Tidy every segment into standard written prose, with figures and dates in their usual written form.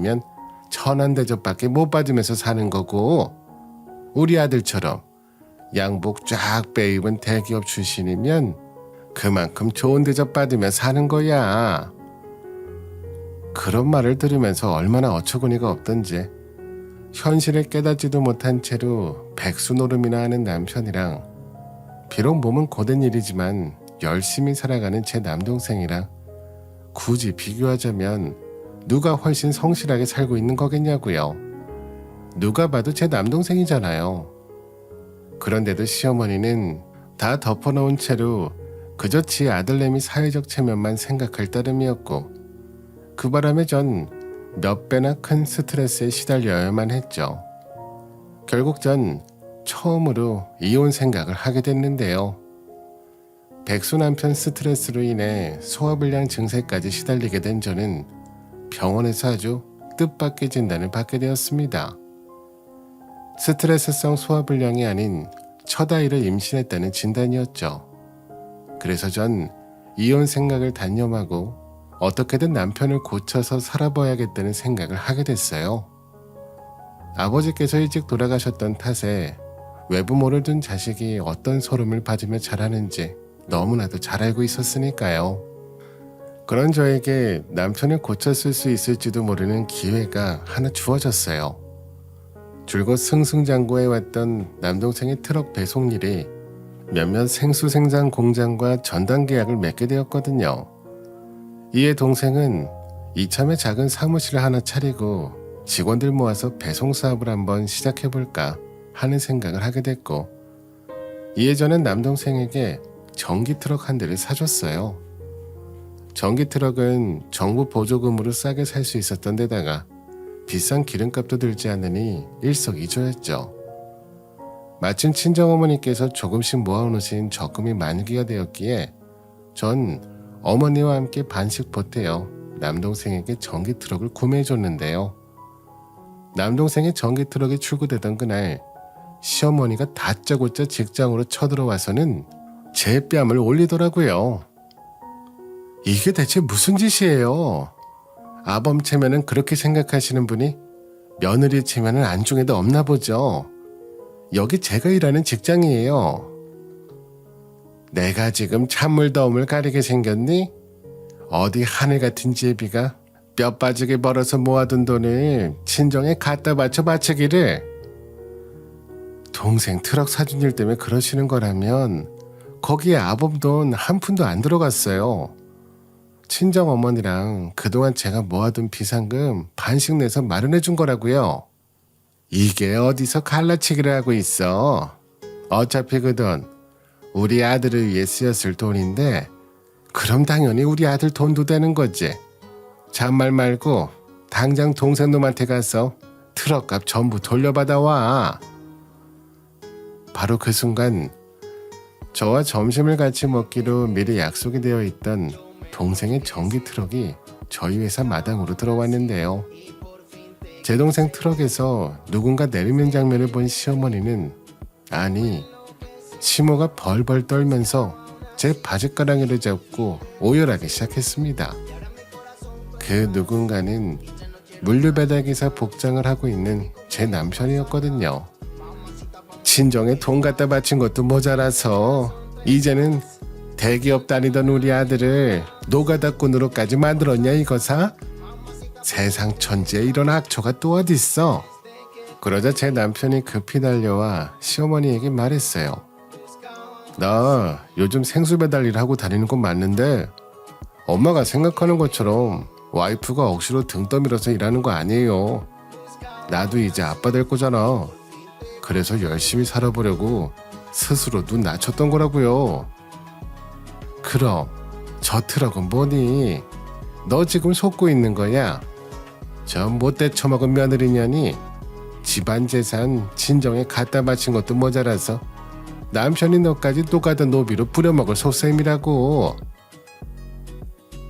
면 천한대접밖에 못 받으면서 사는 거고, 우리 아들처럼 양복 쫙 빼입은 대기업 출신이면 그만큼 좋은 대접 받으며 사는 거야. 그런 말을 들으면서 얼마나 어처구니가 없던지 현실을 깨닫지도 못한 채로 백수 노름이나 하는 남편이랑, 비록 몸은 고된 일이지만 열심히 살아가는 제 남동생이랑 굳이 비교하자면 누가 훨씬 성실하게 살고 있는 거겠냐고요. 누가 봐도 제 남동생이잖아요. 그런데도 시어머니는 다 덮어놓은 채로 그저 지 아들내미 사회적 체면만 생각할 따름이었고, 그 바람에 전 몇 배나 큰 스트레스에 시달려야만 했죠. 결국 전 처음으로 이혼 생각을 하게 됐는데요. 백수 남편 스트레스로 인해 소화불량 증세까지 시달리게 된 저는 병원에서 아주 뜻밖의 진단을 받게 되었습니다. 스트레스성 소화불량이 아닌 첫 아이를 임신했다는 진단이었죠. 그래서 전 이혼 생각을 단념하고 어떻게든 남편을 고쳐서 살아봐야겠다는 생각을 하게 됐어요. 아버지께서 일찍 돌아가셨던 탓에 외부모를 둔 자식이 어떤 소름을 받으며 자라는지 너무나도 잘 알고 있었으니까요. 그런 저에게 남편을 고쳤을 수 있을지도 모르는 기회가 하나 주어졌어요. 줄곧 승승장구해왔던 남동생의 트럭 배송 일이 몇몇 생수 생산 공장과 전담 계약을 맺게 되었거든요. 이에 동생은 이참에 작은 사무실을 하나 차리고 직원들 모아서 배송 사업을 한번 시작해볼까 하는 생각을 하게 됐고, 이에 저는 남동생에게 전기 트럭 한 대를 사줬어요. 전기 트럭은 정부 보조금으로 싸게 살 수 있었던 데다가 비싼 기름값도 들지 않으니 일석이조였죠. 마침 친정어머니께서 조금씩 모아놓으신 적금이 만기가 되었기에 전 어머니와 함께 반씩 보태어 남동생에게 전기 트럭을 구매해줬는데요. 남동생의 전기 트럭이 출고되던 그날 시어머니가 다짜고짜 직장으로 쳐들어와서는 제 뺨을 올리더라고요. 이게 대체 무슨 짓이에요? 아범 체면은 그렇게 생각하시는 분이 며느리 체면은 안중에도 없나 보죠. 여기 제가 일하는 직장이에요. 내가 지금 찬물더움을 가리게 생겼니? 어디 하늘 같은 제비가 뼈 빠지게 벌어서 모아둔 돈을 친정에 갖다 바쳐 바치기를. 동생 트럭 사준 일 때문에 그러시는 거라면 거기에 아범 돈 한 푼도 안 들어갔어요. 친정 어머니랑 그동안 제가 모아둔 비상금 반씩 내서 마련해 준 거라고요. 이게 어디서 갈라치기를 하고 있어. 어차피 그 돈 우리 아들을 위해 쓰였을 돈인데 그럼 당연히 우리 아들 돈도 되는 거지. 잔말 말고 당장 동생 놈한테 가서 트럭값 전부 돌려받아 와. 바로 그 순간 저와 점심을 같이 먹기로 미리 약속이 되어 있던 동생의 전기 트럭이 저희 회사 마당으로 들어왔는데요. 제 동생 트럭에서 누군가 내리는 장면을 본 시어머니는, 아니 시모가 벌벌 떨면서 제 바지가랑이를 잡고 오열하기 시작했습니다. 그 누군가는 물류배달기사 복장을 하고 있는 제 남편이었거든요. 친정에 돈 갖다 바친 것도 모자라서 이제는 대기업 다니던 우리 아들을 노가다꾼으로까지 만들었냐 이거사? 세상 천지에 이런 악초가 또 어딨어? 그러자 제 남편이 급히 달려와 시어머니에게 말했어요. 나 요즘 생수 배달 일 하고 다니는 건 맞는데 엄마가 생각하는 것처럼 와이프가 억지로 등 떠밀어서 일하는 거 아니에요. 나도 이제 아빠 될 거잖아. 그래서 열심히 살아보려고 스스로 눈 낮췄던 거라고요. 그럼 저 트럭은 뭐니? 너 지금 속고 있는 거야? 저 못돼 처먹은 며느리냐니 집안 재산 친정에 갖다 바친 것도 모자라서 남편이 너까지 똑같은 노비로 부려먹을 소셈이라고.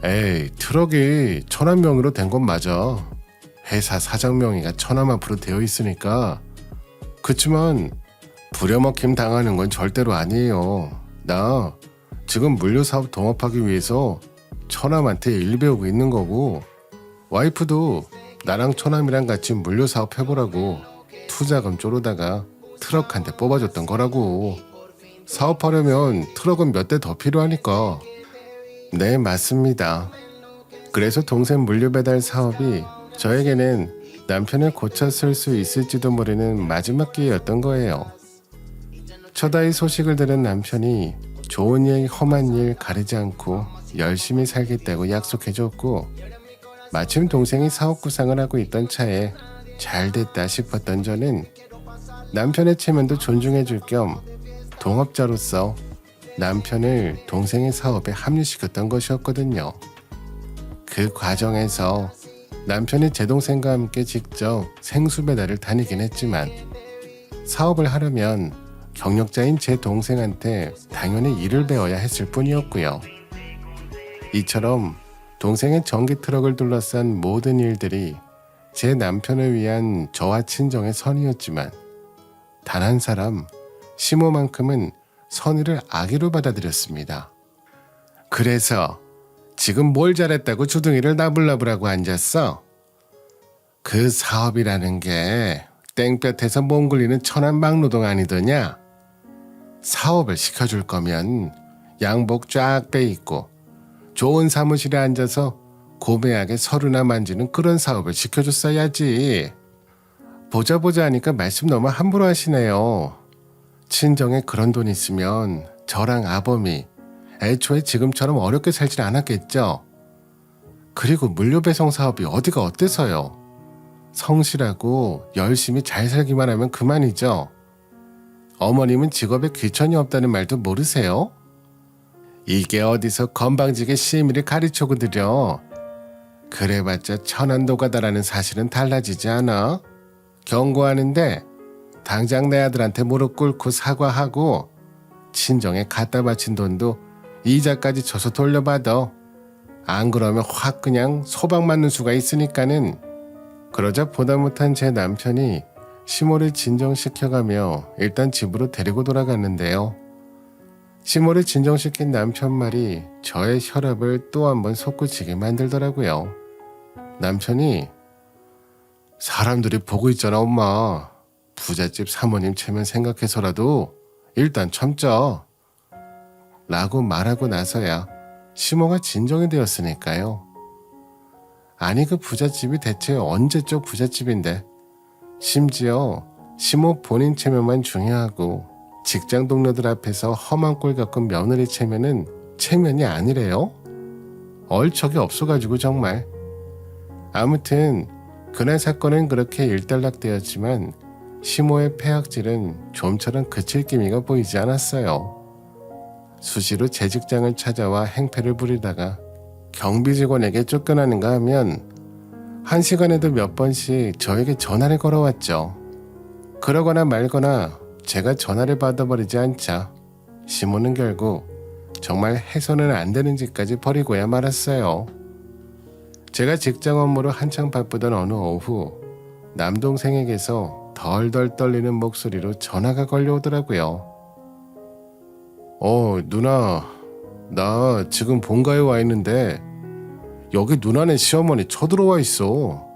에이, 트럭이 천안 명의로 된 건 맞아. 회사 사장 명의가 천안 앞으로 되어 있으니까. 그치만 부려먹힘 당하는 건 절대로 아니에요. 나 지금 물류사업 동업하기 위해서 처남한테 일 배우고 있는 거고, 와이프도 나랑 처남이랑 같이 물류 사업 해보라고 투자금 쪼르다가 트럭 한 대 뽑아줬던 거라고. 사업하려면 트럭은 몇 대 더 필요하니까. 네, 맞습니다. 그래서 동생 물류 배달 사업이 저에게는 남편을 고쳐 쓸 수 있을지도 모르는 마지막 기회였던 거예요. 첫 아이 소식을 들은 남편이 좋은 일, 험한 일 가리지 않고 열심히 살겠다고 약속해줬고, 마침 동생이 사업 구상을 하고 있던 차에 잘 됐다 싶었던 저는 남편의 체면도 존중해줄 겸 동업자로서 남편을 동생의 사업에 합류시켰던 것이었거든요. 그 과정에서 남편이 제 동생과 함께 직접 생수 배달을 다니긴 했지만, 사업을 하려면 경력자인 제 동생한테 당연히 일을 배워야 했을 뿐이었고요. 이처럼 동생의 전기 트럭을 둘러싼 모든 일들이 제 남편을 위한 저와 친정의 선의였지만, 단 한 사람, 시모만큼은 선의를 악의로 받아들였습니다. 그래서 지금 뭘 잘했다고 주둥이를 나불나불하고 앉았어? 그 사업이라는 게 땡볕에서 몸 굴리는 천한 막노동 아니더냐? 사업을 시켜줄 거면 양복 쫙 빼입고 좋은 사무실에 앉아서 고매하게 서류나 만지는 그런 사업을 시켜줬어야지. 보자 하니까 말씀 너무 함부로 하시네요. 친정에 그런 돈 있으면 저랑 아범이 애초에 지금처럼 어렵게 살진 않았겠죠. 그리고 물류배송 사업이 어디가 어때서요? 성실하고 열심히 잘 살기만 하면 그만이죠. 어머님은 직업에 귀천이 없다는 말도 모르세요? 이게 어디서 건방지게 시미를 가르쳐고 드려. 그래봤자 천안도가다라는 사실은 달라지지 않아. 경고하는데 당장 내 아들한테 무릎 꿇고 사과하고 친정에 갖다 바친 돈도 이자까지 줘서 돌려받아. 안 그러면 확 그냥 소박 맞는 수가 있으니까는. 그러자 보다 못한 제 남편이 시모를 진정시켜가며 일단 집으로 데리고 돌아갔는데요. 시모를 진정시킨 남편 말이 저의 혈압을 또 한 번 솟구치게 만들더라고요. 남편이 사람들이 보고 있잖아 엄마. 부잣집 사모님 체면 생각해서라도 일단 참자. 라고 말하고 나서야 시모가 진정이 되었으니까요. 아니 그 부잣집이 대체 언제적 부잣집인데, 심지어 시모 본인 체면만 중요하고 직장 동료들 앞에서 험한 꼴 겪은 며느리 체면은 체면이 아니래요? 얼척이 없어가지고 정말. 아무튼 그날 사건은 그렇게 일단락되었지만 시모의 폐악질은 좀처럼 그칠 기미가 보이지 않았어요. 수시로 제 직장을 찾아와 행패를 부리다가 경비 직원에게 쫓겨나는가 하면 1시간에도 몇 번씩 저에게 전화를 걸어왔죠. 그러거나 말거나 제가 전화를 받아버리지 않자 시모는 결국 정말 해서는 안 되는 짓까지 벌이고야 말았어요. 제가 직장 업무로 한창 바쁘던 어느 오후 남동생에게서 덜덜 떨리는 목소리로 전화가 걸려오더라고요. 누나, 나 지금 본가에 와 있는데 여기 누나네 시어머니 쳐들어와 있어.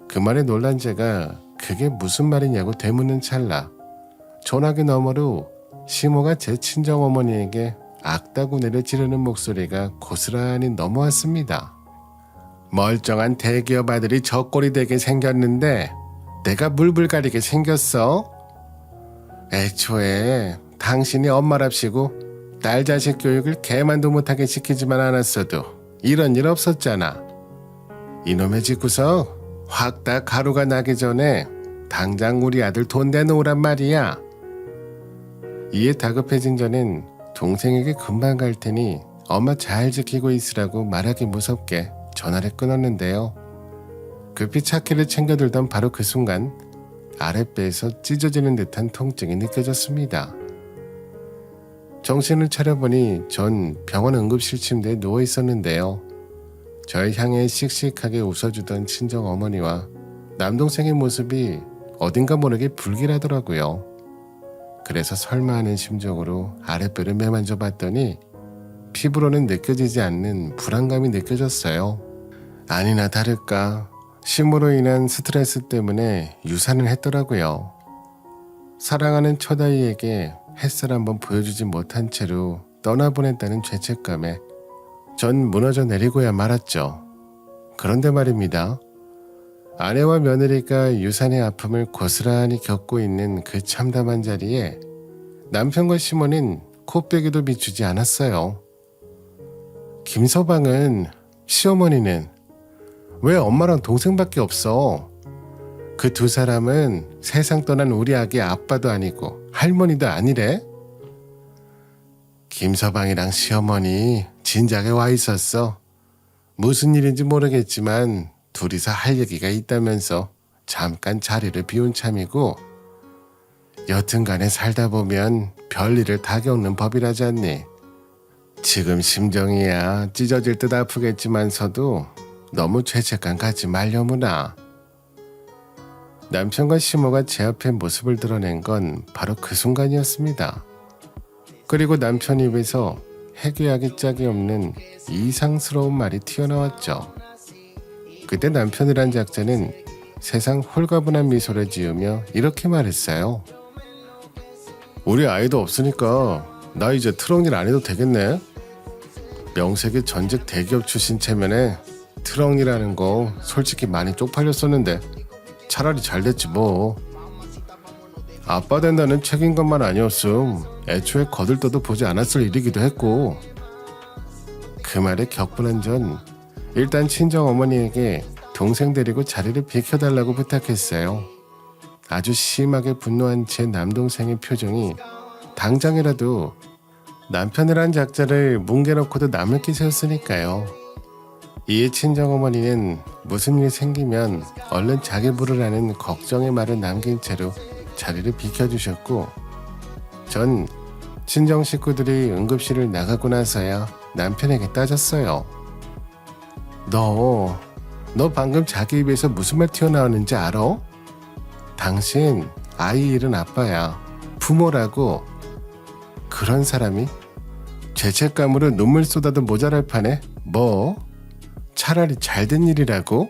그 말에 놀란 제가 그게 무슨 말이냐고 되묻는 찰나 전화기 너머로 시모가 제 친정어머니에게 악다구니를 지르는 목소리가 고스란히 넘어왔습니다. 멀쩡한 대기업 아들이 저 꼴이 되게 생겼는데 내가 물불가리게 생겼어? 애초에 당신이 엄마랍시고 딸 자식 교육을 개만도 못하게 시키지만 않았어도 이런 일 없었잖아. 이놈의 집구석 확 다 가루가 나기 전에 당장 우리 아들 돈 내놓으란 말이야. 이에 다급해진 저는 동생에게 금방 갈 테니 엄마 잘 지키고 있으라고 말하기 무섭게 전화를 끊었는데요. 급히 차키를 챙겨들던 바로 그 순간 아랫배에서 찢어지는 듯한 통증이 느껴졌습니다. 정신을 차려보니 전 병원 응급실 침대에 누워 있었는데요. 저를 향해 씩씩하게 웃어주던 친정어머니와 남동생의 모습이 어딘가 모르게 불길하더라고요. 그래서 설마 하는 심정으로 아랫배를 매만져 봤더니 피부로는 느껴지지 않는 불안감이 느껴졌어요. 아니나 다를까 심으로 인한 스트레스 때문에 유산을 했더라고요. 사랑하는 첫아이에게 햇살 한번 보여주지 못한 채로 떠나보냈다는 죄책감에 전 무너져 내리고야 말았죠. 그런데 말입니다. 아내와 며느리가 유산의 아픔을 고스란히 겪고 있는 그 참담한 자리에 남편과 시모는 코빼기도 비추지 않았어요. 김서방은, 시어머니는 왜 엄마랑 동생밖에 없어? 그 두 사람은 세상 떠난 우리 아기 아빠도 아니고 할머니도 아니래? 김서방이랑 시어머니 진작에 와 있었어. 무슨 일인지 모르겠지만 둘이서 할 얘기가 있다면서 잠깐 자리를 비운 참이고, 여튼간에 살다 보면 별일을 다 겪는 법이라지 않니? 지금 심정이야 찢어질 듯 아프겠지만서도 너무 죄책감 갖지 말려무나. 남편과 시모가 제 앞에 모습을 드러낸 건 바로 그 순간이었습니다. 그리고 남편 입에서 해괴하기 짝이 없는 이상스러운 말이 튀어나왔죠. 그때 남편이란 작자는 세상 홀가분한 미소를 지으며 이렇게 말했어요. 우리 아이도 없으니까 나 이제 트럭일 안 해도 되겠네. 명색이 전직 대기업 출신 체면에 트럭일하는 거 솔직히 많이 쪽팔렸었는데 차라리 잘 됐지 뭐. 아빠 된다는 책임감만 아니었음 애초에 거들떠도 보지 않았을 일이기도 했고. 그 말에 격분한 전 일단 친정어머니에게 동생 데리고 자리를 비켜달라고 부탁했어요. 아주 심하게 분노한 제 남동생의 표정이 당장이라도 남편이란 작자를 뭉개놓고도 남을 기세였으니까요. 이에 친정어머니는 무슨 일이 생기면 얼른 자기 부르라는 걱정의 말을 남긴 채로 자리를 비켜주셨고, 전 친정 식구들이 응급실을 나가고 나서야 남편에게 따졌어요. 너 방금 자기 입에서 무슨 말 튀어나왔는지 알아? 당신 아이 잃은 아빠야. 부모라고. 그런 사람이 죄책감으로 눈물 쏟아도 모자랄 판에 뭐? 차라리 잘된 일이라고?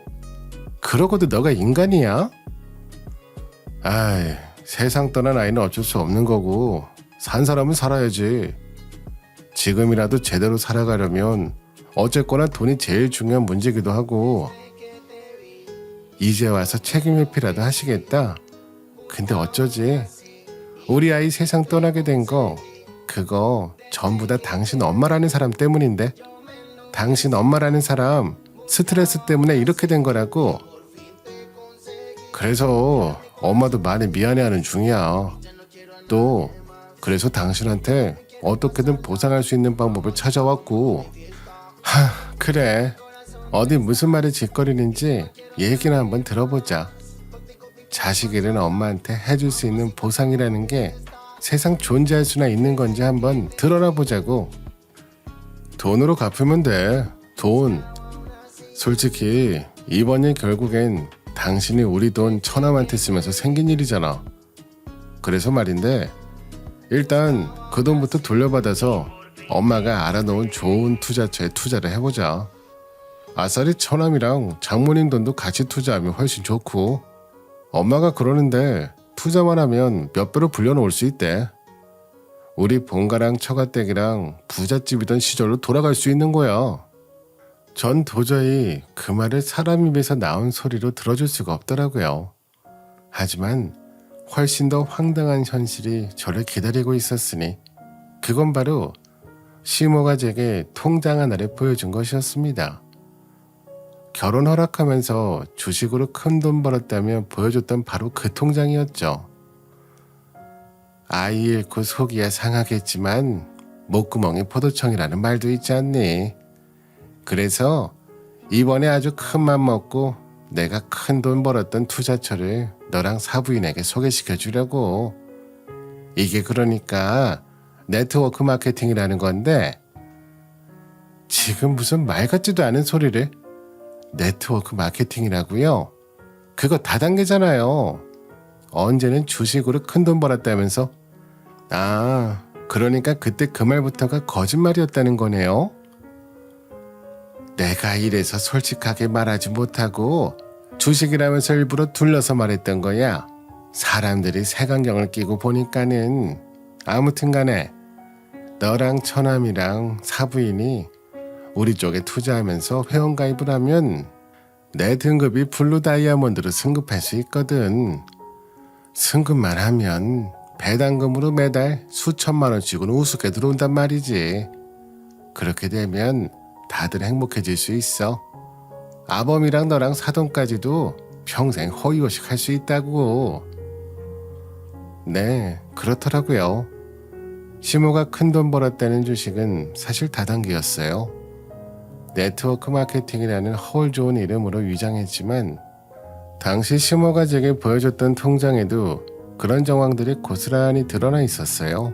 그러고도 너가 인간이야? 아이, 세상 떠난 아이는 어쩔 수 없는 거고 산 사람은 살아야지. 지금이라도 제대로 살아가려면 어쨌거나 돈이 제일 중요한 문제기도 하고. 이제 와서 책임 회피라도 하시겠다? 근데 어쩌지? 우리 아이 세상 떠나게 된 거 그거 전부 다 당신 엄마라는 사람 때문인데. 당신 엄마라는 사람 스트레스 때문에 이렇게 된 거라고. 그래서 엄마도 많이 미안해하는 중이야. 또 그래서 당신한테 어떻게든 보상할 수 있는 방법을 찾아왔고. 그래. 어디 무슨 말이 짓거리는지 얘기나 한번 들어보자. 자식 잃은 엄마한테 해줄 수 있는 보상이라는 게 세상 존재할 수나 있는 건지 한번 들어라 보자고. 돈으로 갚으면 돼. 돈. 솔직히 이번 일 결국엔 당신이 우리 돈 처남한테 쓰면서 생긴 일이잖아. 그래서 말인데 일단 그 돈부터 돌려받아서 엄마가 알아놓은 좋은 투자처에 투자를 해보자. 아싸리 처남이랑 장모님 돈도 같이 투자하면 훨씬 좋고. 엄마가 그러는데 투자만 하면 몇 배로 불려놓을 수 있대. 우리 본가랑 처가댁이랑 부잣집이던 시절로 돌아갈 수 있는 거야. 전 도저히 그 말을 사람 입에서 나온 소리로 들어줄 수가 없더라고요. 하지만 훨씬 더 황당한 현실이 저를 기다리고 있었으니 그건 바로 시모가 제게 통장 하나를 보여준 것이었습니다. 결혼 허락하면서 주식으로 큰 돈 벌었다며 보여줬던 바로 그 통장이었죠. 아이 잃고 속이야 상하겠지만 목구멍이 포도청이라는 말도 있지 않니? 그래서 이번에 아주 큰 맘 먹고 내가 큰 돈 벌었던 투자처를 너랑 사부인에게 소개시켜 주려고. 이게 그러니까 네트워크 마케팅이라는 건데. 지금 무슨 말 같지도 않은 소리를. 네트워크 마케팅이라고요? 그거 다단계잖아요. 언제는 주식으로 큰 돈 벌었다면서. 아, 그러니까 그때 그 말부터가 거짓말이었다는 거네요. 내가 이래서 솔직하게 말하지 못하고 주식이라면서 일부러 둘러서 말했던 거야. 사람들이 색안경을 끼고 보니까는. 아무튼 간에 너랑 처남이랑 사부인이 우리 쪽에 투자하면서 회원가입을 하면 내 등급이 블루 다이아몬드로 승급할 수 있거든. 승급만 하면 배당금으로 매달 수천만 원씩은 우습게 들어온단 말이지. 그렇게 되면 다들 행복해질 수 있어. 아범이랑 너랑 사돈까지도 평생 허위호식 할 수 있다고. 네, 그렇더라고요. 시모가 큰돈 벌었다는 주식은 사실 다단계였어요. 네트워크 마케팅이라는 허울 좋은 이름으로 위장했지만 당시 시모가 제게 보여줬던 통장에도 그런 정황들이 고스란히 드러나 있었어요.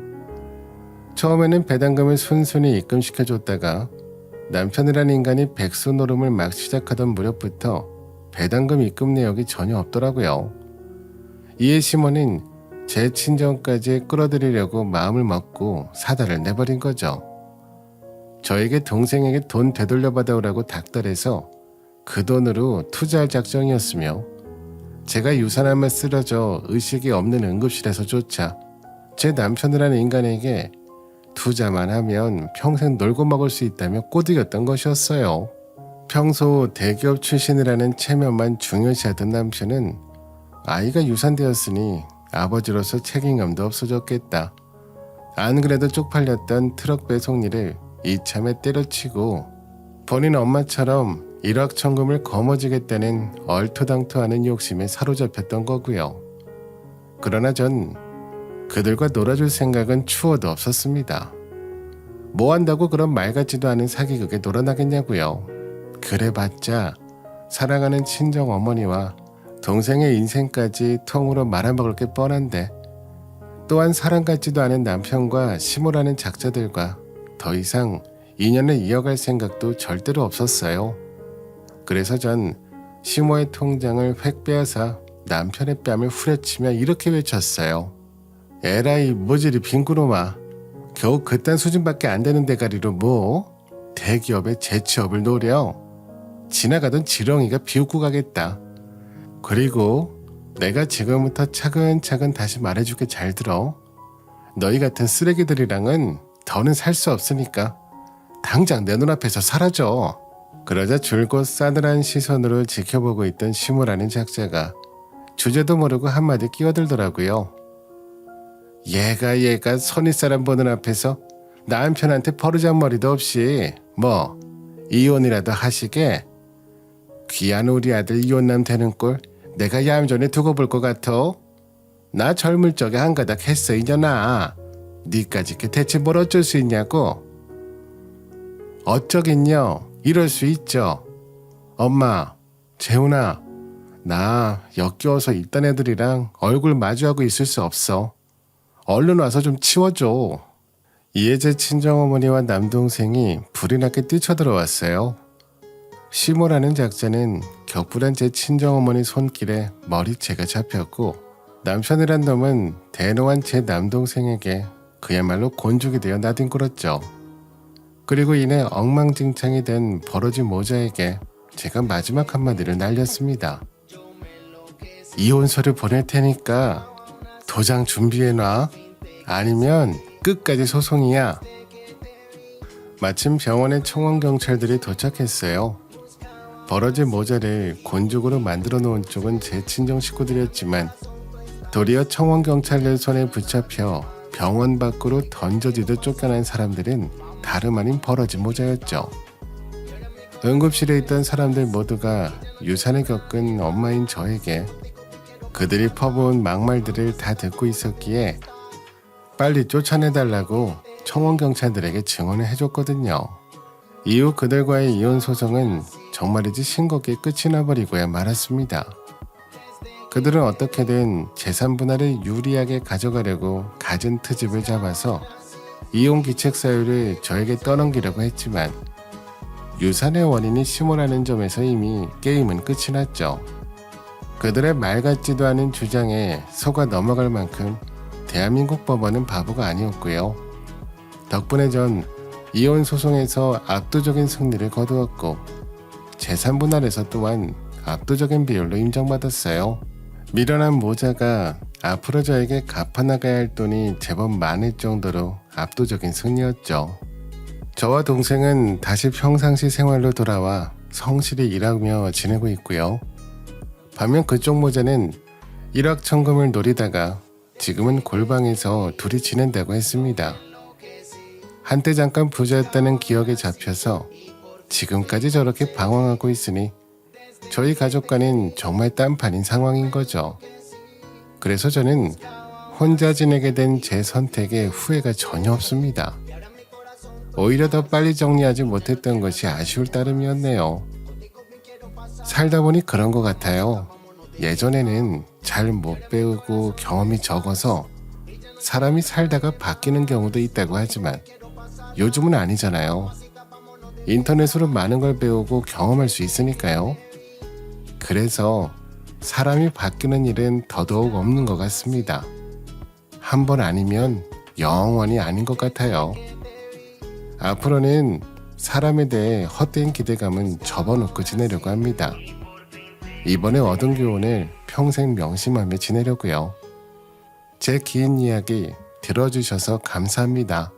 처음에는 배당금을 순순히 입금시켜줬다가 남편이란 인간이 백수 노름을 막 시작하던 무렵부터 배당금 입금 내역이 전혀 없더라고요. 이에 시모는 제 친정까지 끌어들이려고 마음을 먹고 사달을 내버린 거죠. 저에게 동생에게 돈 되돌려받아오라고 닥달해서 그 돈으로 투자할 작정이었으며 제가 유산하며 쓰러져 의식이 없는 응급실에서조차 제 남편이라는 인간에게 투자만 하면 평생 놀고 먹을 수 있다며 꼬드겼던 것이었어요. 평소 대기업 출신이라는 체면만 중요시하던 남편은 아이가 유산되었으니 아버지로서 책임감도 없어졌겠다. 안 그래도 쪽팔렸던 트럭 배송 일을 이참에 때려치고 본인 엄마처럼 일확천금을 거머쥐겠다는 얼토당토하는 욕심에 사로잡혔던 거고요. 그러나 전 그들과 놀아줄 생각은 추워도 없었습니다. 뭐 한다고 그런 말 같지도 않은 사기극에 놀아나겠냐고요. 그래봤자 사랑하는 친정 어머니와 동생의 인생까지 통으로 말아먹을 게 뻔한데 또한 사랑 같지도 않은 남편과 시모라는 작자들과 더 이상 인연을 이어갈 생각도 절대로 없었어요. 그래서 전 시모의 통장을 획 빼앗아 남편의 뺨을 후려치며 이렇게 외쳤어요. 에라이 모질이 빈구로마. 겨우 그딴 수준밖에 안 되는 대가리로 뭐? 대기업의 재취업을 노려. 지나가던 지렁이가 비웃고 가겠다. 그리고 내가 지금부터 차근차근 다시 말해줄게. 잘 들어. 너희 같은 쓰레기들이랑은 더는 살 수 없으니까 당장 내 눈앞에서 사라져. 그러자 줄곧 싸늘한 시선으로 지켜보고 있던 시모라는 작자가 주제도 모르고 한마디 끼어들더라고요. 얘가 선윗사람 보는 앞에서 남편한테 버르장머리도 없이 뭐 이혼이라도 하시게. 귀한 우리 아들 이혼남 되는 꼴 내가 얌전히 두고 볼 것 같아. 나 젊을 적에 한가닥 했어 이년아. 니까짓 게 대체 뭘 어쩔 수 있냐고. 어쩌긴요. 이럴 수 있죠. 엄마, 재훈아, 나 역겨워서 이딴 애들이랑 얼굴 마주하고 있을 수 없어. 얼른 와서 좀 치워줘. 이에 제 친정어머니와 남동생이 불이 나게 뛰쳐들어왔어요. 시모라는 작자는 격불한 제 친정어머니 손길에 머리채가 잡혔고 남편이란 놈은 대노한 제 남동생에게 그야말로 곤죽이 되어 나뒹굴었죠. 그리고 이내 엉망진창이 된 버러지 모자에게 제가 마지막 한마디를 날렸습니다. 이혼서를 보낼 테니까 도장 준비해놔. 아니면 끝까지 소송이야. 마침 병원에 청원경찰들이 도착했어요. 버러지 모자를 곤죽으로 만들어 놓은 쪽은 제 친정 식구들이었지만 도리어 청원경찰들 손에 붙잡혀 병원 밖으로 던져지듯 쫓겨난 사람들은 다름 아닌 버러지 모자였죠. 응급실에 있던 사람들 모두가 유산을 겪은 엄마인 저에게 그들이 퍼부은 막말들을 다 듣고 있었기에 빨리 쫓아내달라고 청원경찰들에게 증언을 해줬거든요. 이후 그들과의 이혼 소송은 정말이지 싱겁게 끝이 나버리고야 말았습니다. 그들은 어떻게든 재산 분할을 유리하게 가져가려고 갖은 트집을 잡아서 이혼 기책 사유를 저에게 떠넘기려고 했지만 유산의 원인이 시모라는 점에서 이미 게임은 끝이 났죠. 그들의 말 같지도 않은 주장에 속아 넘어갈 만큼 대한민국 법원은 바보가 아니었고요. 덕분에 전 이혼 소송에서 압도적인 승리를 거두었고 재산 분할에서 또한 압도적인 비율로 인정받았어요. 미련한 모자가 앞으로 저에게 갚아나가야 할 돈이 제법 많을 정도로 압도적인 승리였죠. 저와 동생은 다시 평상시 생활로 돌아와 성실히 일하며 지내고 있고요. 반면 그쪽 모자는 일확천금을 노리다가 지금은 골방에서 둘이 지낸다고 했습니다. 한때 잠깐 부자였다는 기억에 잡혀서 지금까지 저렇게 방황하고 있으니 저희 가족과는 정말 딴판인 상황인 거죠. 그래서 저는 혼자 지내게 된 제 선택에 후회가 전혀 없습니다. 오히려 더 빨리 정리하지 못했던 것이 아쉬울 따름이었네요. 살다 보니 그런 것 같아요. 예전에는 잘 못 배우고 경험이 적어서 사람이 살다가 바뀌는 경우도 있다고 하지만 요즘은 아니잖아요. 인터넷으로 많은 걸 배우고 경험할 수 있으니까요. 그래서 사람이 바뀌는 일은 더더욱 없는 것 같습니다. 한 번 아니면 영원히 아닌 것 같아요. 앞으로는 사람에 대해 헛된 기대감은 접어놓고 지내려고 합니다. 이번에 얻은 교훈을 평생 명심하며 지내려고요. 제 긴 이야기 들어주셔서 감사합니다.